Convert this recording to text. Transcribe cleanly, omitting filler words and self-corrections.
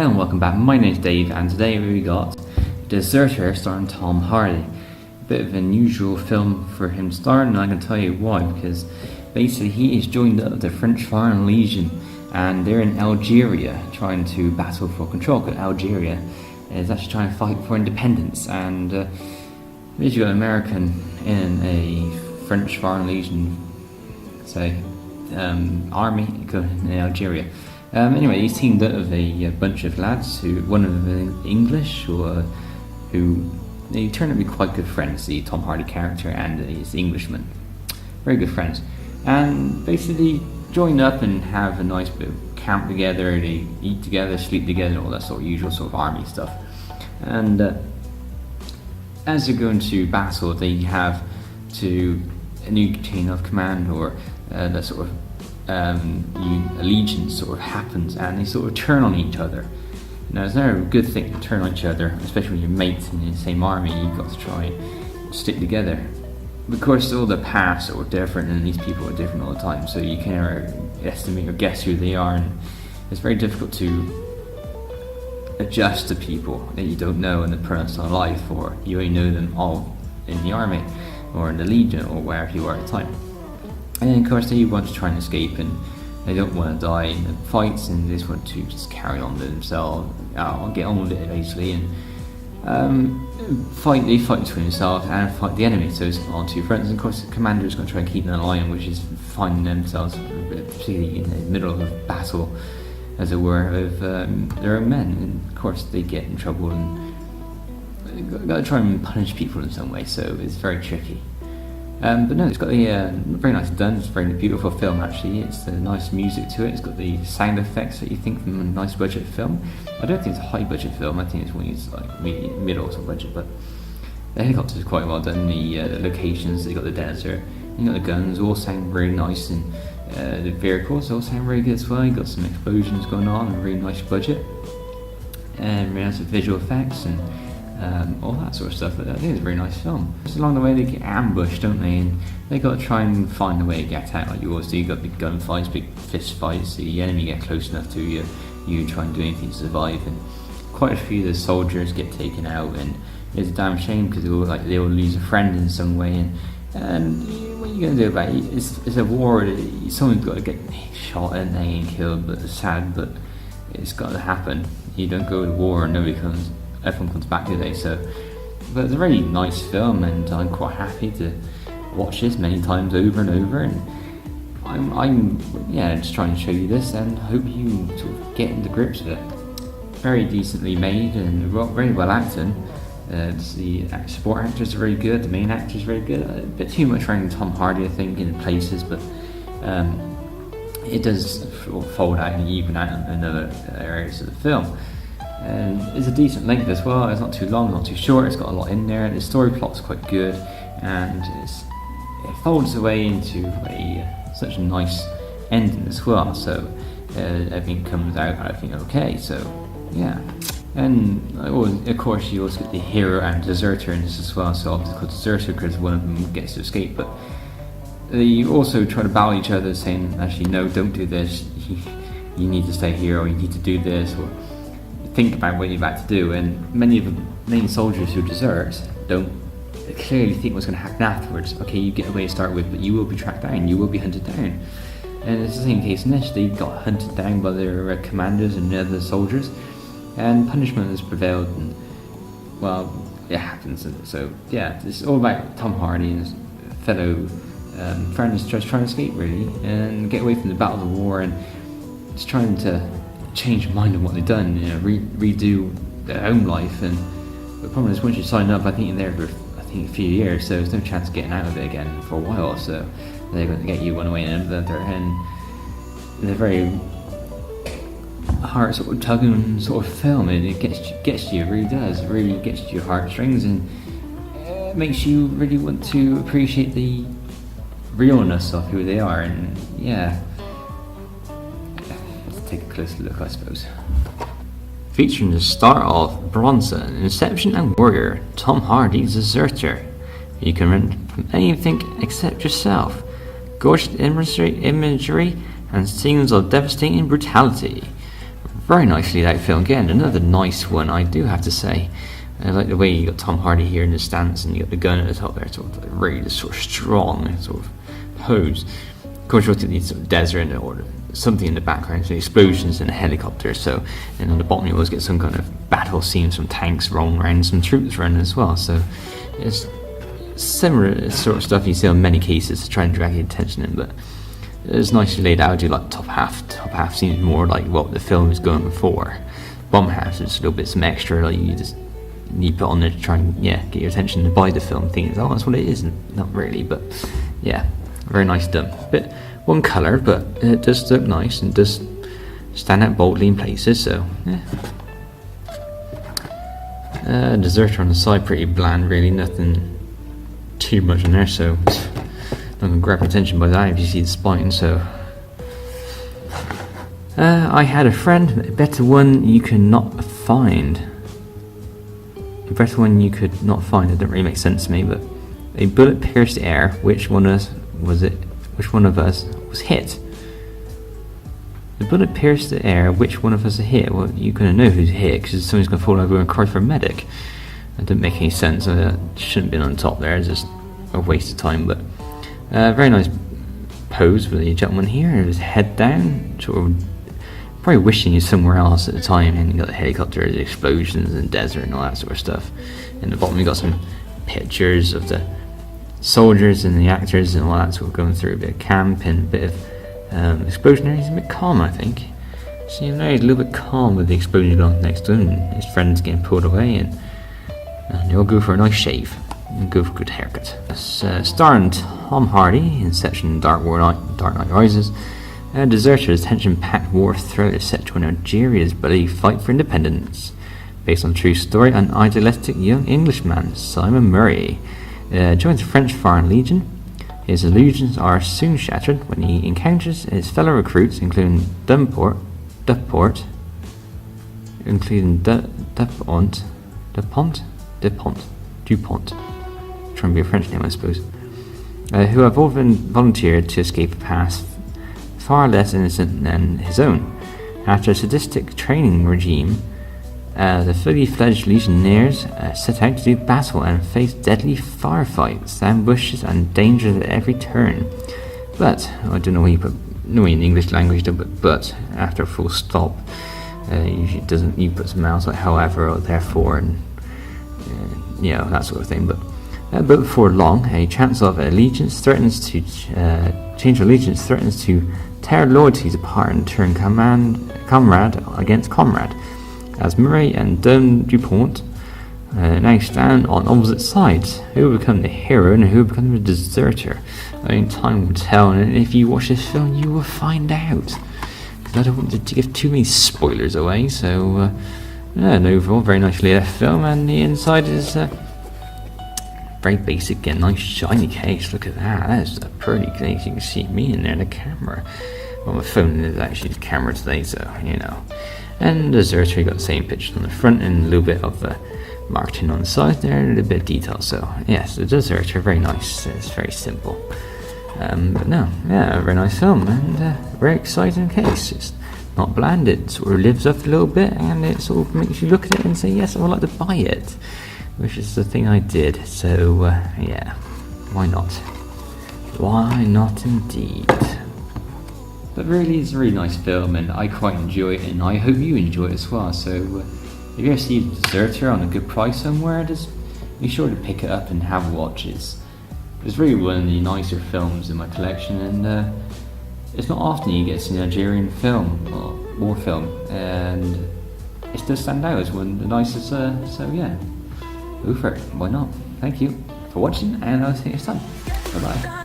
Hello and welcome back. My name's Dave, and today we got Deserter starring Tom Hardy. A bit of an unusual film for him starring, and I can tell you why, because basically he is joined up the French Foreign Legion, and they're in Algeria trying to battle for control, because Algeria is actually trying to fight for independence, and you've got an American in a French Foreign Legion, army in Algeria. Anyway, he's teamed up with a bunch of lads one of them is English, who they turn out to be quite good friends, the Tom Hardy character and his Englishman. Very good friends. And basically join up and have a nice bit of camp together, they eat together, sleep together, all that sort of usual sort of army stuff. And as they're going to battle, they have a new chain of command, or that sort of allegiance sort of happens, and they sort of turn on each other. Now, it's never a good thing to turn on each other, especially when you're mates in the same army. You've got to try and stick together. Of course, all the paths are different, and these people are different all the time, so you can never estimate or guess who they are, and it's very difficult to adjust to people that you don't know in the personal life, or you only know them all in the army or in the legion or wherever you are at the time. And of course they want to try and escape, and they don't want to die in the fights, and they just want to just carry on with themselves, get on with it basically, and they fight between themselves and fight the enemy, so it's on two fronts. And of course the commander is going to try and keep them in line, which is finding themselves particularly in the middle of a battle, as it were, with their own men, and of course they get in trouble and they've got to try and punish people in some way, so it's very tricky. But no, it's got the very nice done. It's a very beautiful film actually. It's nice music to it. It's got the sound effects that you think from a nice budget film. I don't think it's a high budget film. I think it's one it's like middle sort of budget. But the helicopters are quite well done. The locations, they got the desert, you got the guns, all sound very nice, and the vehicles all sound very good as well. You got some explosions going on, and a really nice budget, and really nice visual effects and all that sort of stuff. But I think it's a very nice film. Just along the way they get ambushed, don't they, and they got to try and find a way to get out, like you always do. You got big gunfights, big fist fights, the enemy get close enough to you, you try and do anything to survive, and quite a few of the soldiers get taken out, and it's a damn shame because they all lose a friend in some way, and what are you going to do about it? It's a war. Someone's got to get shot and they get killed, but it's sad, but it's got to happen. You don't go to war and everyone comes back today. But it's a very nice film, and I'm quite happy to watch this many times over and over, and I'm just trying to show you this, and hope you sort of get into grips with it. Very decently made and very well acted. The support actors are very good, the main actors are very good. A bit too much around Tom Hardy, I think, in places, but it does fold out and even out in other areas of the film. And it's a decent length as well. It's not too long, not too short. It's got a lot in there. The story plot's quite good, and it folds away into such a nice ending as well. So everything comes out, I think, okay. So yeah, and of course you also get the hero and deserter in this as well. So obviously called deserter because one of them gets to escape, but they also try to battle each other, saying, actually, no, don't do this. You need to stay here, or you need to do this, or think about what you're about to do. And many of the main soldiers who desert don't clearly think what's going to happen afterwards. Okay, you get away to start with, but you will be tracked down, you will be hunted down. And it's the same case in this. They got hunted down by their commanders and other soldiers, and punishment has prevailed, and well, it happens. So yeah, it's all about Tom Hardy and his fellow friends just trying to escape, really, and get away from the battle of the war, and just trying to change their mind on what they've done, redo their own life. And the problem is, once you sign up, I think you're there for a few years, so there's no chance of getting out of it again for a while. So they're going to get you one way and another, and they're very heart sort of tugging sort of film, and it gets you, it really does. It really gets to your heartstrings, and it makes you really want to appreciate the realness of who they are. And yeah, take a closer look, I suppose. Featuring the star of Bronson, Inception and Warrior, Tom Hardy's Deserter. You can run from anything except yourself. Gorgeous imagery and scenes of devastating brutality. very nicely laid out film. Again, another nice one, I do have to say. I like the way you got Tom Hardy here in the stance, and you got the gun at the top there, sort of like really sort of strong sort of pose. Of course, you also need sort of desert or something in the background, so explosions and a helicopter. So, and on the bottom you always get some kind of battle scenes from tanks rolling around, some troops running as well. So, it's similar sort of stuff you see on many cases to try and drag your attention in, but it's nicely laid out. I do like the top half. Top half seems more like what the film is going for. Bottom half is just a little bit some extra, like you put on there to try and get your attention to buy the film. Things, oh, that's what it is. Not really, but yeah, very nice done. Bit one colour, but it does look nice and does stand out boldly in places. So yeah. Deserter on the side, pretty bland, really. Nothing too much in there, so not gonna grab attention by that if you see the spine. So I had a friend, a better one you could not find. A better one you could not find. It didn't really make sense to me, but a bullet pierced the air. Which one of us was it? Which one of us was hit? The bullet pierced the air. Which one of us was hit? Well, you're gonna know who's hit because somebody's gonna fall over and cry for a medic. That didn't make any sense. It shouldn't have been on top there. It's just a waste of time. But very nice pose for the gentleman here. His head down, sort of probably wishing he was somewhere else at the time. And you got the helicopter, the explosions, and desert, and all that sort of stuff. In the bottom, you got some pictures of the soldiers and the actors and all that sort of going through a bit of camp and a bit of explosionary. He's a bit calm, I think. So you know, he's a little bit calm with the explosion going on next to him, and his friend's getting pulled away, and they all go for a nice shave and go for a good haircut. Starring Tom Hardy in section Dark Knight Rises. Deserter's tension-packed war thriller is set to an Algeria's bloody fight for independence, based on a true story and idealistic young Englishman Simon Murray joins the French Foreign Legion. His illusions are soon shattered when he encounters his fellow recruits, including Dupont, trying to be a French name, I suppose, who have all been volunteered to escape a past far less innocent than his own. After a sadistic training regime, the fully fledged legionnaires set out to do battle and face deadly firefights, ambushes, and dangers at every turn. But I don't know why you put no in the English language, but after a full stop, usually it doesn't. You put some else like however or therefore, and that sort of thing. But before long, a chance of allegiance threatens to change allegiance threatens to tear loyalties apart and turn comrade against comrade. As Murray and Dupont now stand on opposite sides, who will become the hero and who will become the deserter? I mean, time will tell, and if you watch this film, you will find out. Because I don't want to give too many spoilers away. So, and overall, very nicely laid film, and the inside is very basic and nice shiny case. Look at that. That is a pretty case. You can see me in there in the camera. Well, my phone is actually the camera today, so And Deserter, you got the same picture on the front and a little bit of marketing on the side there, and a little bit of detail. So yes, the Deserter, very nice. It's very simple. But no, yeah, a very nice film and very exciting case. It's not bland. It sort of lives up a little bit, and it sort of makes you look at it and say, yes, I would like to buy it, which is the thing I did. So yeah, why not? Why not indeed? But really, it's a really nice film, and I quite enjoy it, and I hope you enjoy it as well. So if you ever see The Deserter on a good price somewhere, just be sure to pick it up and have a watch. It's really one of the nicer films in my collection, and it's not often you get to see an Algerian film, or war film, and it does stand out as one of the nicest, so yeah, go for it, why not? Thank you for watching, and I'll see you next time. Bye bye.